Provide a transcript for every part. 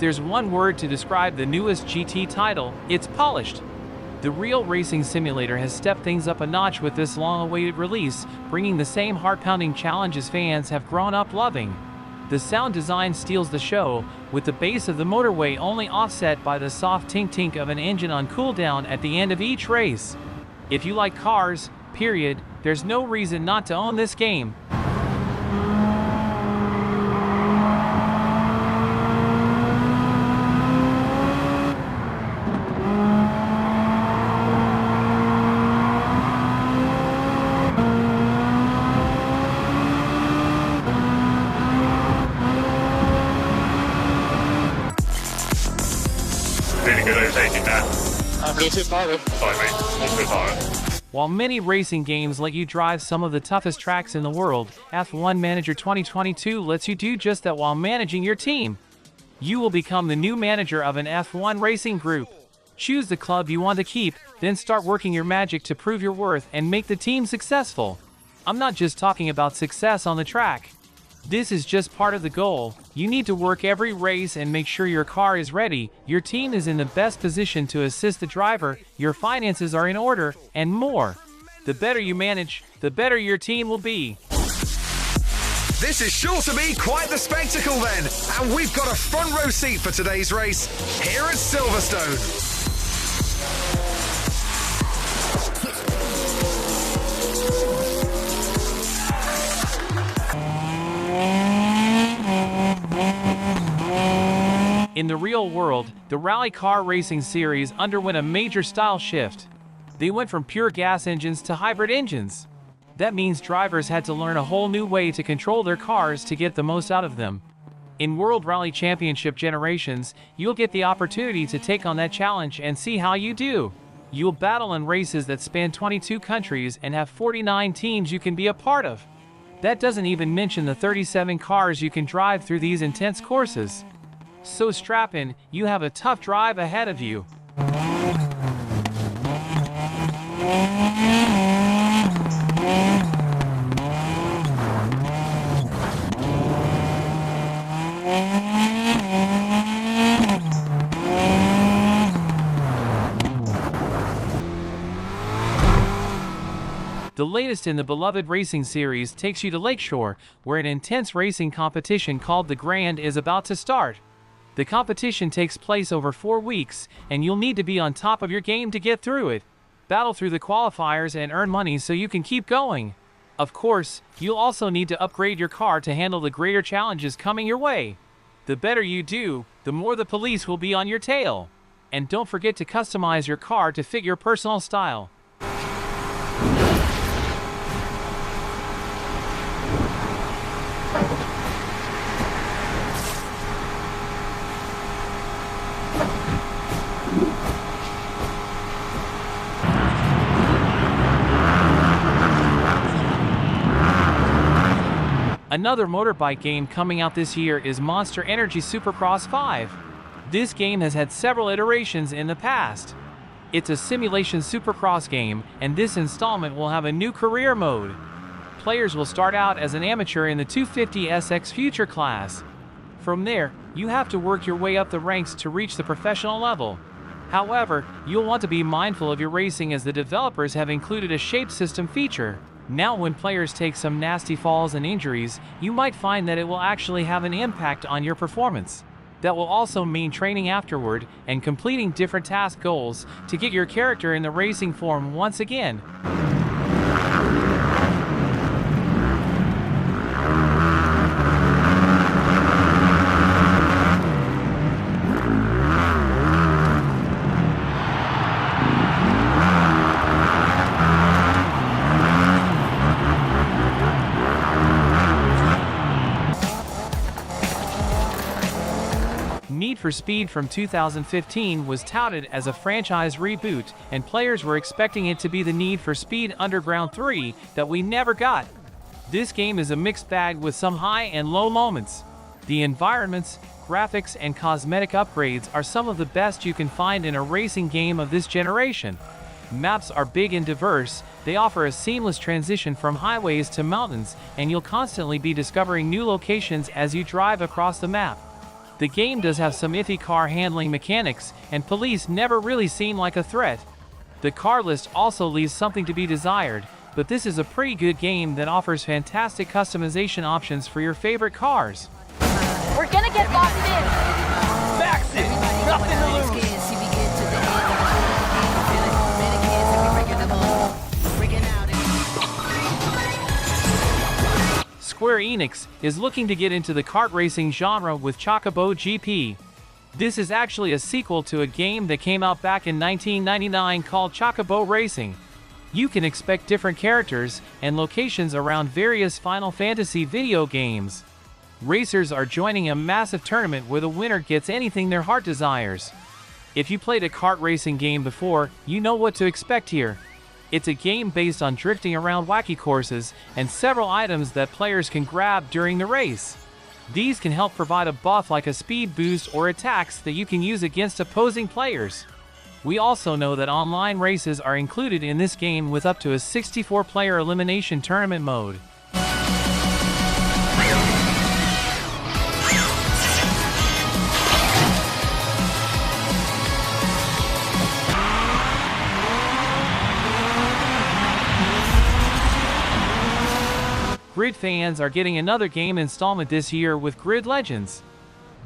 there's one word to describe the newest GT title, it's polished. The Real Racing Simulator has stepped things up a notch with this long-awaited release, bringing the same heart-pounding challenges fans have grown up loving. The sound design steals the show, with the bass of the motorway only offset by the soft tink-tink of an engine on cooldown at the end of each race. If you like cars, period, there's no reason not to own this game. Really good overtaking there. I'm going to fire. Sorry mate, what's good fire? While many racing games let you drive some of the toughest tracks in the world, F1 Manager 2022 lets you do just that while managing your team. You will become the new manager of an F1 racing group. Choose the club you want to keep, then start working your magic to prove your worth and make the team successful. I'm not just talking about success on the track. This is just part of the goal. You need to work every race and make sure your car is ready, your team is in the best position to assist the driver, your finances are in order, and more. The better you manage, the better your team will be. This is sure to be quite the spectacle then, and we've got a front row seat for today's race here at Silverstone. In the real world, the Rally Car Racing Series underwent a major style shift. They went from pure gas engines to hybrid engines. That means drivers had to learn a whole new way to control their cars to get the most out of them. In World Rally Championship Generations, you'll get the opportunity to take on that challenge and see how you do. You'll battle in races that span 22 countries and have 49 teams you can be a part of. That doesn't even mention the 37 cars you can drive through these intense courses. So strap in, you have a tough drive ahead of you. The latest in the beloved racing series takes you to Lakeshore, where an intense racing competition called the Grand is about to start. The competition takes place over 4 weeks, and you'll need to be on top of your game to get through it. Battle through the qualifiers and earn money so you can keep going. Of course, you'll also need to upgrade your car to handle the greater challenges coming your way. The better you do, the more the police will be on your tail. And don't forget to customize your car to fit your personal style. Another motorbike game coming out this year is Monster Energy Supercross 5. This game has had several iterations in the past. It's a simulation supercross game, and this installment will have a new career mode. Players will start out as an amateur in the 250SX Future class. From there, you have to work your way up the ranks to reach the professional level. However, you'll want to be mindful of your racing as the developers have included a shape system feature. Now when players take some nasty falls and injuries, you might find that it will actually have an impact on your performance. That will also mean training afterward and completing different task goals to get your character in the racing form once again. Need for Speed from 2015 was touted as a franchise reboot, and players were expecting it to be the Need for Speed Underground 3 that we never got. This game is a mixed bag with some high and low moments. The environments, graphics, and cosmetic upgrades are some of the best you can find in a racing game of this generation. Maps are big and diverse, they offer a seamless transition from highways to mountains, and you'll constantly be discovering new locations as you drive across the map. The game does have some iffy car handling mechanics, and police never really seem like a threat. The car list also leaves something to be desired, but this is a pretty good game that offers fantastic customization options for your favorite cars. We're gonna get locked in. Max it! Nothing to lose! Square Enix is looking to get into the kart racing genre with Chocobo GP. This is actually a sequel to a game that came out back in 1999 called Chocobo Racing. You can expect different characters and locations around various Final Fantasy video games. Racers are joining a massive tournament where the winner gets anything their heart desires. If you played a kart racing game before, you know what to expect here. It's a game based on drifting around wacky courses and several items that players can grab during the race. These can help provide a buff like a speed boost or attacks that you can use against opposing players. We also know that online races are included in this game with up to a 64-player elimination tournament mode. Grid fans are getting another game installment this year with Grid Legends.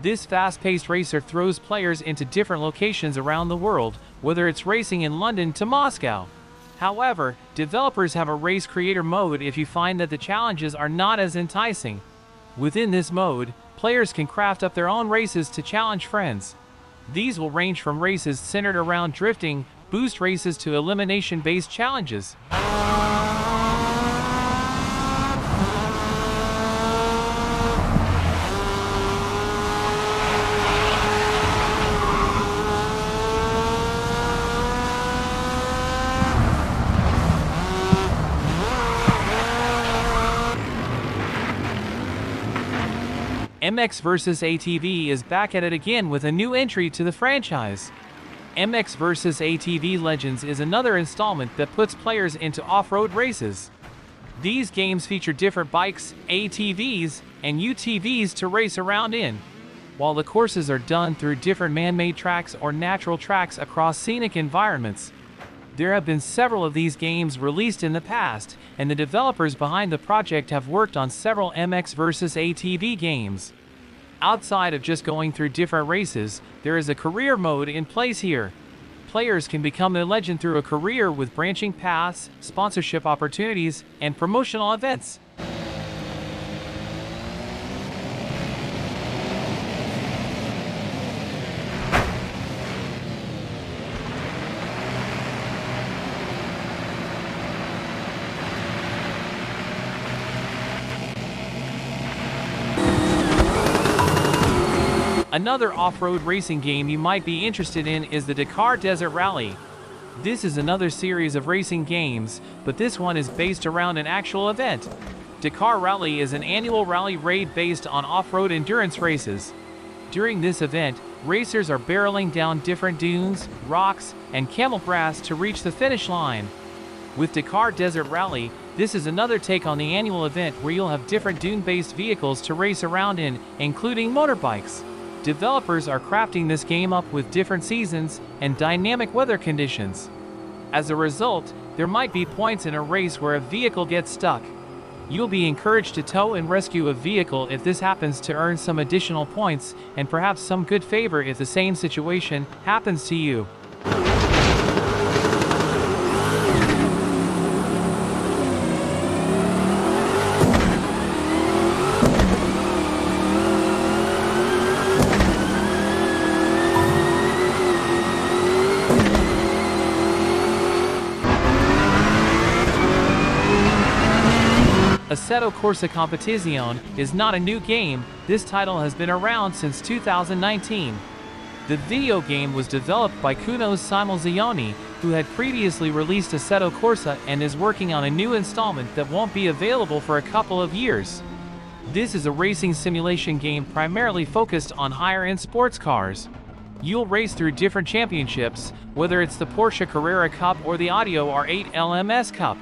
This fast-paced racer throws players into different locations around the world, whether it's racing in London to Moscow. However, developers have a race creator mode if you find that the challenges are not as enticing. Within this mode, players can craft up their own races to challenge friends. These will range from races centered around drifting, boost races to elimination-based challenges. MX vs ATV is back at it again with a new entry to the franchise. MX vs ATV Legends is another installment that puts players into off-road races. These games feature different bikes, ATVs, and UTVs to race around in. While the courses are done through different man-made tracks or natural tracks across scenic environments. There have been several of these games released in the past, and the developers behind the project have worked on several MX vs ATV games. Outside of just going through different races, there is a career mode in place here. Players can become a legend through a career with branching paths, sponsorship opportunities, and promotional events. Another off-road racing game you might be interested in is the Dakar Desert Rally. This is another series of racing games, but this one is based around an actual event. Dakar Rally is an annual rally raid based on off-road endurance races. During this event, racers are barreling down different dunes, rocks, and camel grass to reach the finish line. With Dakar Desert Rally, this is another take on the annual event where you'll have different dune-based vehicles to race around in, including motorbikes. Developers are crafting this game up with different seasons and dynamic weather conditions. As a result, there might be points in a race where a vehicle gets stuck. You'll be encouraged to tow and rescue a vehicle if this happens to earn some additional points and perhaps some good favor if the same situation happens to you. Assetto Corsa Competizione is not a new game. This title has been around since 2019. The video game was developed by Kuno's Simulzioni, who had previously released Assetto Corsa and is working on a new installment that won't be available for a couple of years. This is a racing simulation game primarily focused on higher-end sports cars. You'll race through different championships, whether it's the Porsche Carrera Cup or the Audio R8 LMS Cup.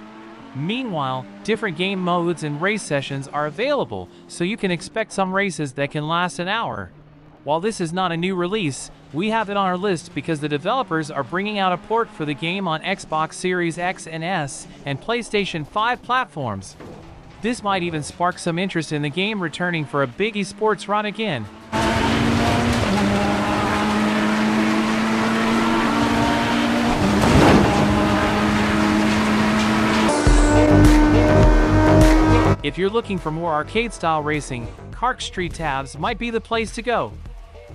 Meanwhile, different game modes and race sessions are available, so you can expect some races that can last an hour. While this is not a new release, we have it on our list because the developers are bringing out a port for the game on Xbox Series X and S and PlayStation 5 platforms. This might even spark some interest in the game returning for a big esports run again. If you're looking for more arcade-style racing, CarX Street tabs might be the place to go.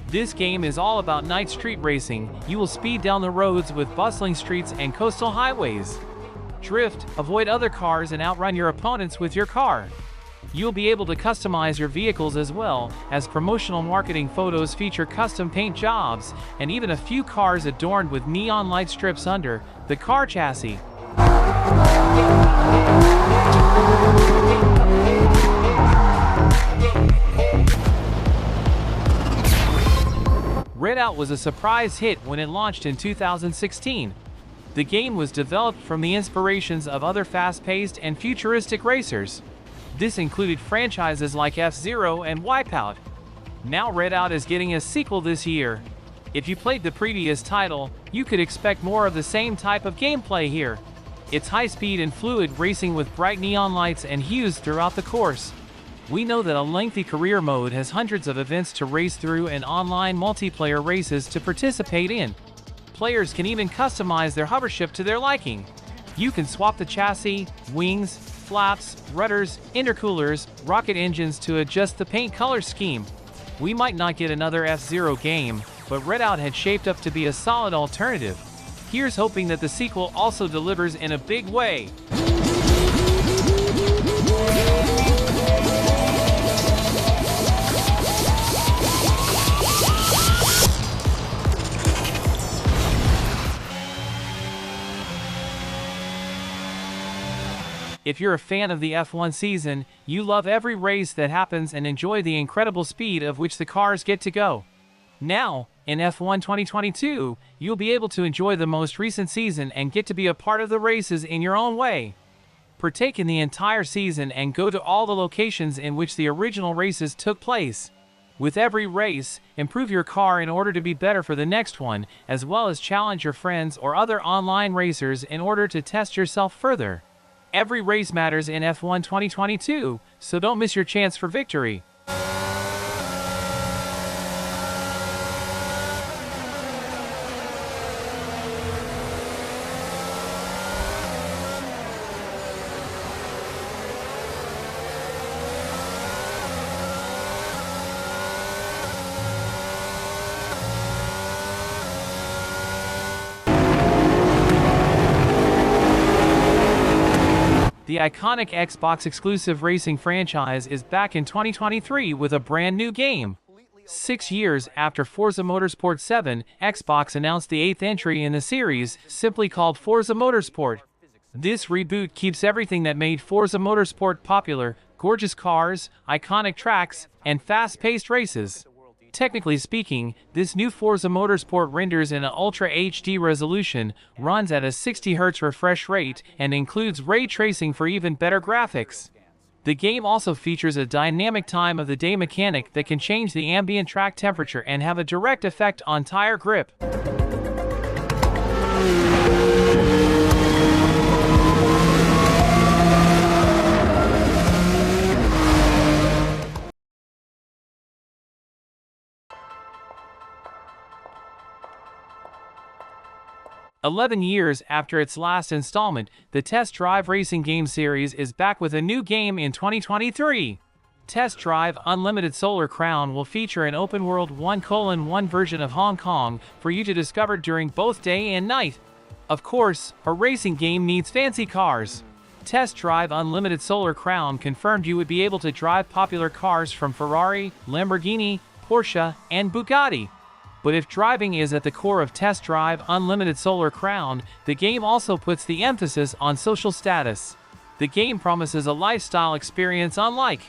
This game is all about night street racing. You will speed down the roads with bustling streets and coastal highways. Drift, avoid other cars, and outrun your opponents with your car. You'll be able to customize your vehicles as well, as promotional marketing photos feature custom paint jobs, and even a few cars adorned with neon light strips under the car chassis. Redout was a surprise hit when it launched in 2016. The game was developed from the inspirations of other fast-paced and futuristic racers. This included franchises like F-Zero and Wipeout. Now Redout is getting a sequel this year. If you played the previous title, you could expect more of the same type of gameplay here. It's high-speed and fluid racing with bright neon lights and hues throughout the course. We know that a lengthy career mode has hundreds of events to race through and online multiplayer races to participate in. Players can even customize their hovership to their liking. You can swap the chassis, wings, flaps, rudders, intercoolers, rocket engines to adjust the paint color scheme. We might not get another F-Zero game, but Redout had shaped up to be a solid alternative. Here's hoping that the sequel also delivers in a big way. If you're a fan of the F1 season, you love every race that happens and enjoy the incredible speed of which the cars get to go. Now, in F1 2022, you'll be able to enjoy the most recent season and get to be a part of the races in your own way. Partake in the entire season and go to all the locations in which the original races took place. With every race, improve your car in order to be better for the next one, as well as challenge your friends or other online racers in order to test yourself further. Every race matters in F1 2022, so don't miss your chance for victory. The iconic Xbox-exclusive racing franchise is back in 2023 with a brand new game. 6 years after Forza Motorsport 7, Xbox announced the 8th entry in the series, simply called Forza Motorsport. This reboot keeps everything that made Forza Motorsport popular: gorgeous cars, iconic tracks, and fast-paced races. Technically speaking, this new Forza Motorsport renders in an Ultra HD resolution, runs at a 60Hz refresh rate, and includes ray tracing for even better graphics. The game also features a dynamic time of the day mechanic that can change the ambient track temperature and have a direct effect on tire grip. "11 years after its last installment, the Test Drive racing game series is back with a new game in 2023. Test Drive Unlimited Solar Crown will feature an open-world 1:1 version of Hong Kong for you to discover during both day and night. Of course, a racing game needs fancy cars. Test Drive Unlimited Solar Crown confirmed you would be able to drive popular cars from Ferrari, Lamborghini, Porsche, and Bugatti. But if driving is at the core of Test Drive Unlimited Solar Crown, the game also puts the emphasis on social status. The game promises a lifestyle experience unlike